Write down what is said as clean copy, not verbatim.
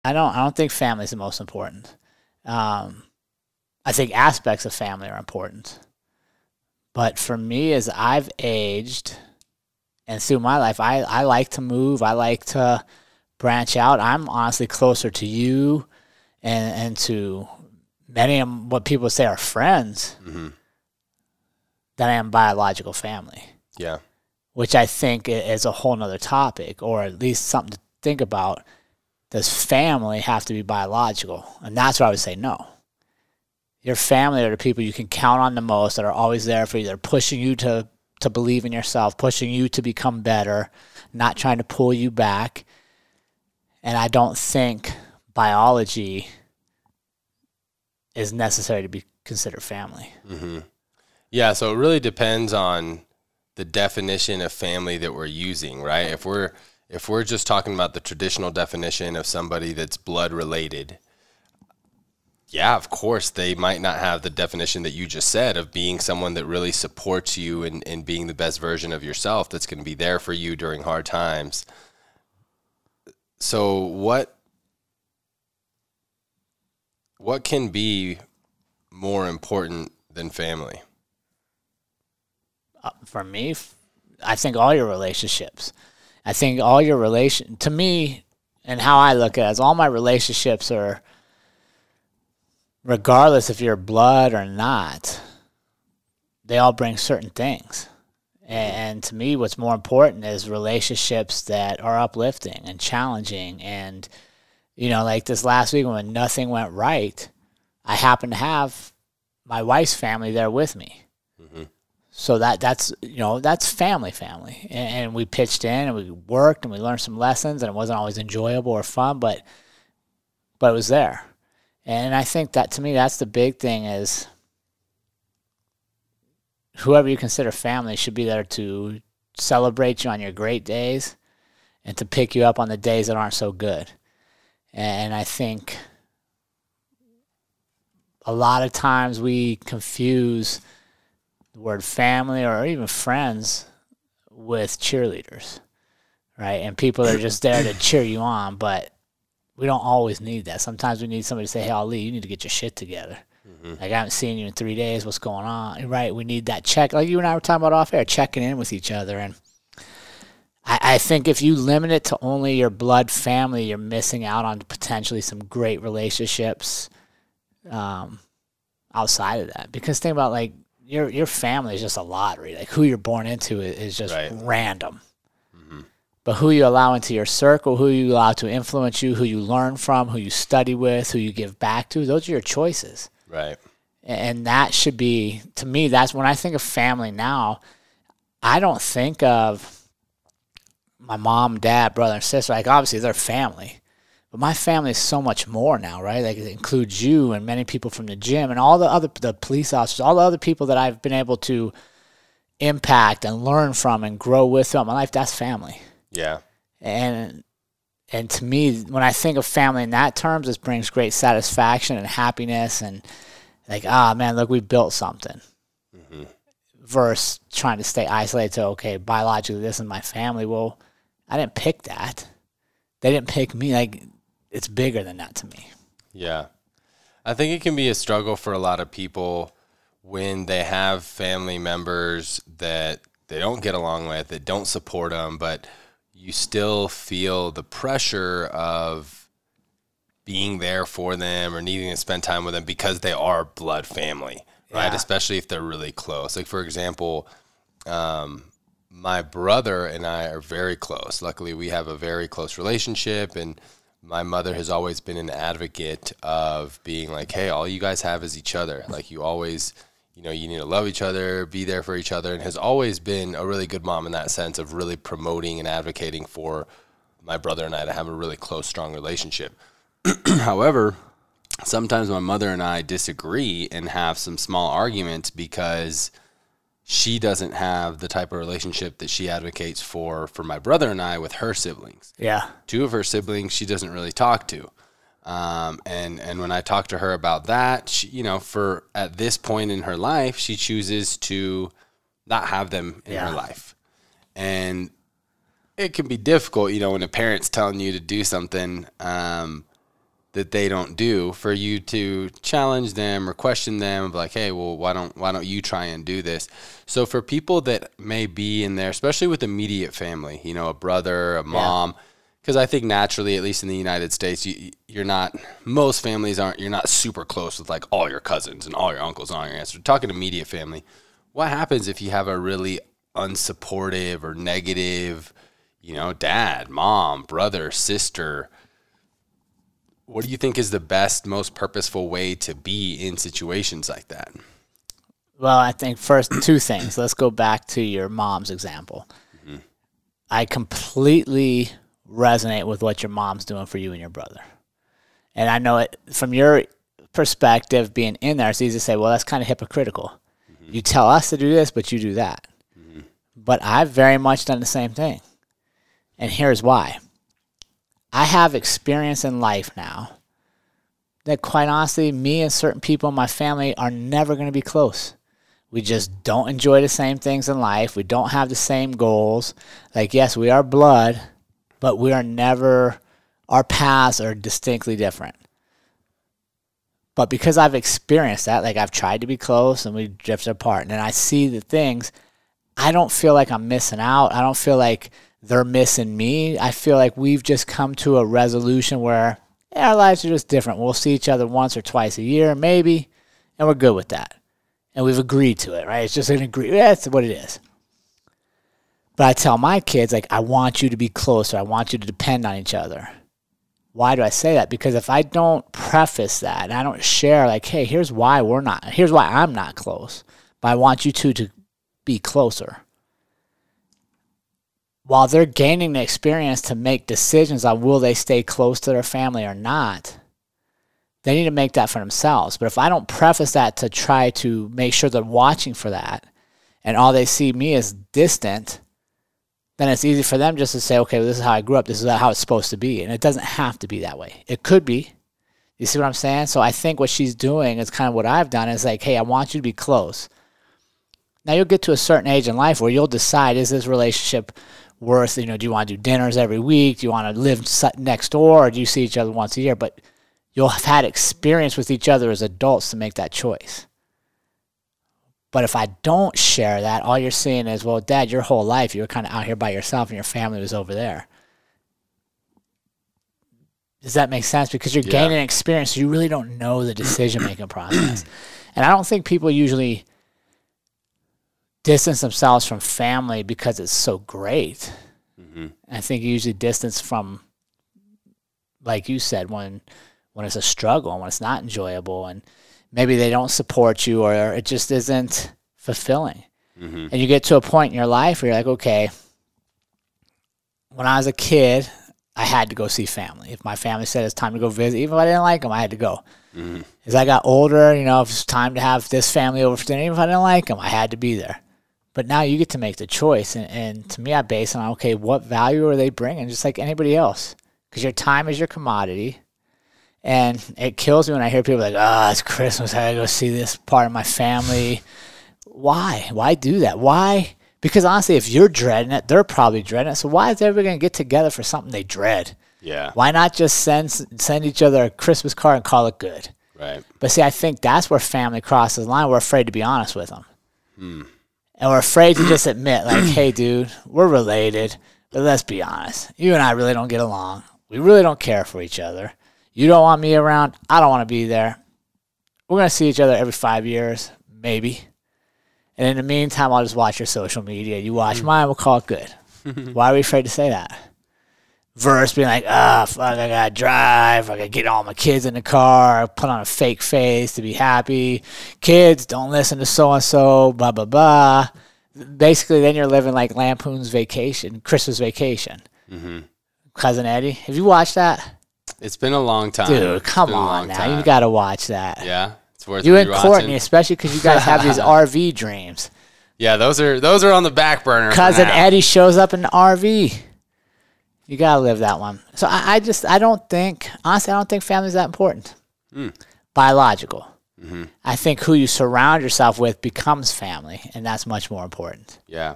I don't think family is the most important. I think aspects of family are important. But for me, as I've aged and through my life, I like to move. I like to branch out. I'm honestly closer to you and to many of what people say are friends than I am biological family. Yeah. Which I think is a whole nother topic, or at least something to think about. Does family have to be biological? And that's where I would say no. Your family are the people you can count on the most, that are always there for you. They're pushing you to believe in yourself, pushing you to become better, not trying to pull you back. And I don't think biology is necessary to be considered family. Yeah, so it really depends on the definition of family that we're using, right? If we're just talking about the traditional definition of somebody that's blood related, yeah, of course, they might not have the definition that you just said of being someone that really supports you and being the best version of yourself, that's going to be there for you during hard times. So what can be more important than family? For me, I think all your relationships. I think all your to me, and how I look at it, is all my relationships are, regardless if you're blood or not, they all bring certain things. And to me, what's more important is relationships that are uplifting and challenging. And, like this last week when nothing went right, I happened to have my wife's family there with me. So that's family. And we pitched in and we worked and we learned some lessons, and it wasn't always enjoyable or fun, but it was there. And I think that, to me, that's the big thing, is whoever you consider family should be there to celebrate you on your great days and to pick you up on the days that aren't so good. And I think a lot of times we confuse the word family or even friends with cheerleaders, right? And people are just there to cheer you on, but we don't always need that. Sometimes we need somebody to say, hey, Ali, you need to get your shit together. Like, I haven't seen you in 3 days. What's going on? Right? We need that check. Like you and I were talking about off air, checking in with each other. And I think if you limit it to only your blood family, you're missing out on potentially some great relationships outside of that. Because think about, like, your family is just a lottery. Like, who you're born into is just random. But who you allow into your circle, who you allow to influence you, who you learn from, who you study with, who you give back to, those are your choices. Right. And that should be, to me, that's when I think of family now, I don't think of my mom, dad, brother, and sister. Like, obviously, they're family. But my family is so much more now, right? Like, it includes you and many people from the gym and all the police officers, all the other people that I've been able to impact and learn from and grow with throughout my life. That's family. Yeah. And to me, when I think of family in that terms, it brings great satisfaction and happiness and, like, man, look, we built something. Versus trying to stay isolated to, okay, biologically, this is my family. Well, I didn't pick that. They didn't pick me. Like, it's bigger than that to me. Yeah. I think it can be a struggle for a lot of people when they have family members that they don't get along with, that don't support them, but you still feel the pressure of being there for them or needing to spend time with them because they are blood family, right? Yeah. Especially if they're really close. Like, for example, my brother and I are very close. Luckily, we have a very close relationship, and my mother has always been an advocate of being like, hey, all you guys have is each other. Like, you always, you need to love each other, be there for each other, and has always been a really good mom in that sense of really promoting and advocating for my brother and I to have a really close, strong relationship. However, sometimes my mother and I disagree and have some small arguments because she doesn't have the type of relationship that she advocates for my brother and I with her siblings. Yeah. 2 of her siblings she doesn't really talk to. And when I talk to her about that, she, for at this point in her life, she chooses to not have them in her life. And it can be difficult, when a parent's telling you to do something, that they don't do, for you to challenge them or question them, like, hey, well, why don't you try and do this? So for people that may be in there, especially with immediate family, you know, a brother, a mom, because I think naturally, at least in the United States, you're not, most families aren't, you're not super close with like all your cousins and all your uncles and all your aunts. We're talking immediate family. What happens if you have a really unsupportive or negative, you know, dad, mom, brother, sister? What do you think is the best, most purposeful way to be in situations like that? Well, I think first, two things. Let's go back to your mom's example. Mm-hmm. I completely resonate with what your mom's doing for you and your brother. And I know it from your perspective, being in there, it's easy to say, well, that's kind of hypocritical. Mm-hmm. You tell us to do this, but you do that. Mm-hmm. But I've very much done the same thing. And here's why. I have experience in life now that, quite honestly, me and certain people in my family are never going to be close. We just don't enjoy the same things in life. We don't have the same goals. Like, yes, we are blood, but we are never, our paths are distinctly different. But because I've experienced that, like I've tried to be close and we drifted apart, and then I see the things, I don't feel like I'm missing out. I don't feel like they're missing me. I feel like we've just come to a resolution where our lives are just different. We'll see each other once or twice a year, maybe, and we're good with that. And we've agreed to it, right? It's just an agreement. That's what it is. But I tell my kids, like, I want you to be closer. I want you to depend on each other. Why do I say that? Because if I don't preface that and I don't share, like, hey, here's why I'm not close, but I want you to be closer. While they're gaining the experience to make decisions on will they stay close to their family or not, they need to make that for themselves. But if I don't preface that to try to make sure they're watching for that, and all they see me as distant, then it's easy for them just to say, okay, well, this is how I grew up. This is how it's supposed to be. And it doesn't have to be that way. It could be. You see what I'm saying? So I think what she's doing is kind of what I've done, is like, hey, I want you to be close. Now you'll get to a certain age in life where you'll decide, is this relationship worth, you know, do you want to do dinners every week? Do you want to live next door? Or do you see each other once a year? But you'll have had experience with each other as adults to make that choice. But if I don't share that, all you're seeing is, well, Dad, your whole life you were kind of out here by yourself and your family was over there. Does that make sense? Because you're gaining experience, so you really don't know the decision-making process. And I don't think people usually distance themselves from family because it's so great. Mm-hmm. I think you usually distance from, like you said, when it's a struggle and when it's not enjoyable and maybe they don't support you or it just isn't fulfilling. Mm-hmm. And you get to a point in your life where you're like, okay, when I was a kid, I had to go see family. If my family said it's time to go visit, even if I didn't like them, I had to go. Mm-hmm. As I got older, you know, if it's time to have this family over for dinner, even if I didn't like them, I had to be there. But now you get to make the choice. And to me, I base it on, okay, what value are they bringing? Just like anybody else. Because your time is your commodity. And it kills me when I hear people like, it's Christmas, I gotta go see this part of my family. Why? Why do that? Why? Because honestly, if you're dreading it, they're probably dreading it. So why is everybody going to get together for something they dread? Yeah. Why not just send each other a Christmas card and call it good? Right. But see, I think that's where family crosses the line. We're afraid to be honest with them. And we're afraid to just admit, like, hey, dude, we're related, but let's be honest. You and I really don't get along. We really don't care for each other. You don't want me around. I don't want to be there. We're going to see each other every 5 years, maybe. And in the meantime, I'll just watch your social media. You watch mine, we'll call it good. Why are we afraid to say that? Versus being like, fuck, I got to drive. I got to get all my kids in the car, put on a fake face to be happy. Kids, don't listen to so-and-so, blah, blah, blah. Basically, then you're living like Lampoon's Vacation, Christmas Vacation. Mm-hmm. Cousin Eddie. Have you watched that? It's been a long time. Dude, come on now. You got to watch that. Yeah? It's worth you and Courtney, especially because you guys have these RV dreams. Yeah, those are on the back burner. Cousin Eddie shows up in the RV. You got to live that one. So I don't think family's that important. Biological. Mm-hmm. I think who you surround yourself with becomes family, and that's much more important. Yeah.